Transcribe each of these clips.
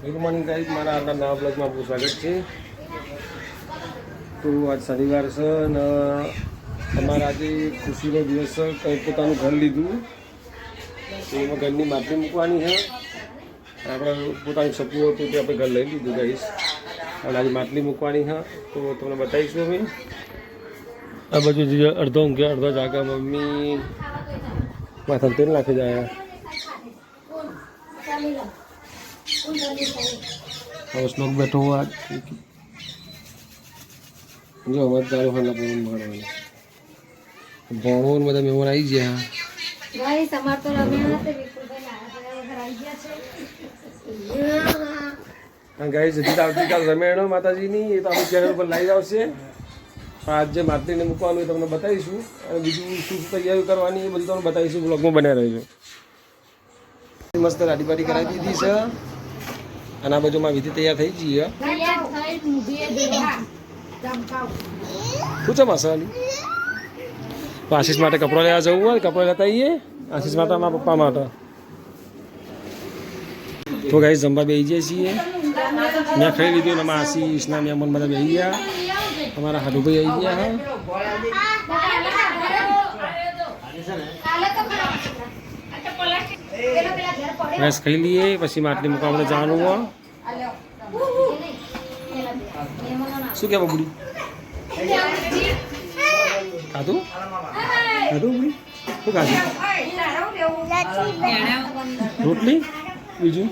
Good morning guys, મારા આજના નવા બ્લોગમાં આપનું સ્વાગત છે। તો આજ શનિવાર છે અને અમારા આજે ખુશીનો દિવસ છે। કંઈ પોતાનું ઘર લીધું તો એમાં ઘરની માટલી મૂકવાની છે। આપણે પોતાનું સપનું હતું તે આપણે ઘર લઈ લીધું ગાઈસ, અને આજે માટલી મૂકવાની છે તો તમને બતાવીશું અમે। આ બાજુ અડધો ઊંઘે અડધો જાગા, મમ્મી માથામાં તેલ નાખી જાય। હવે શ્લોક બેઠો હોવા જો અવાજ ચાલુ હોય ભણવાનું બધા મહેમાન આવી ગયા। ગાઈસ અમાર તો રમ્યા હતા વિપુલભાઈ આવી ગયા છે। ગાઈસ હજી આવતીકાલ રમેણો માતાજીની એ તો આપણી ચેનલ પર લાઈવ આવશે। આજ જે માટલીને મૂકવાનું એ તમને બતાવીશું, અને બીજું શું તૈયારી કરવાની એ બધું તમને બતાવીશું। બ્લોગમાં બન્યા રહેજો। મસ્ત રાડી બાડી કરાવી દીધી છે અને આ બાજુમાં વિધિ તૈયાર થઈ જઈએ। શું છે મસાલી? આશીષ માટે કપડો લેવા જવું હોય કપડો લેતા આવીએ, આશીષ માટે મારા પપ્પા માટે। તો ગાઈસ જમવા બેસી જઈએ છીએ। મેં ખાઈ લીધું ને આશીષના મહેમાન બધા બેસી ગયા। અમારા હાડુભાઈ આવી ગયા હા। બસ ખાઈ લઈએ પછી માટલી મૂકવા આપણે જવાનું હોય। શું કહેવા બુડી? ખાધું ખાધું બુડી? શું ખાધું? રોટલી બીજું?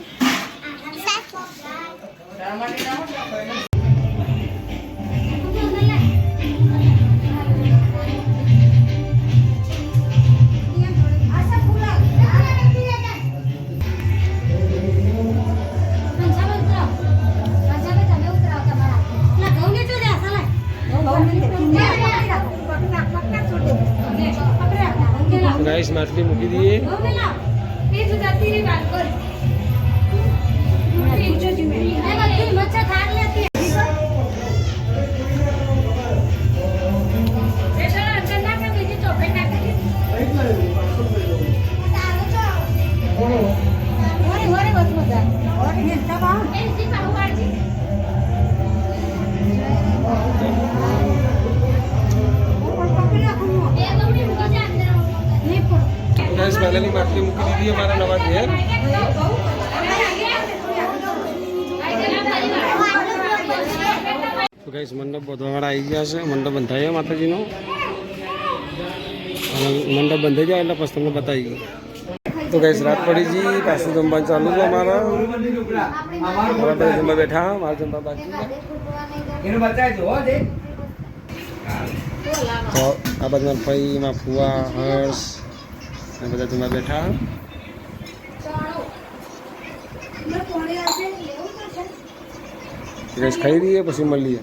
गाइस मछली मूकी दिए। પહેલાની માટલી મૂકી દીધી અમારા નવા ઘેર। તો ગાઈસ મંડપ બધવાળા આવી ગયા છે। મંડપ બંધાયો માતાજીનો, મંડપ બંધાઈ જાય એટલે પછી તમને બતાવી। તો ગાઈસ રાત પડી ગઈ, પાછું જમવાનું ચાલુ છે અમારા। જમવા બેઠા, મારા જમવા બાકી। તો આ બધા ભાઈ માં ફુવા હર્ષ બધા જમવા બેઠા। ખાઈ દઈએ પછી મળીએ।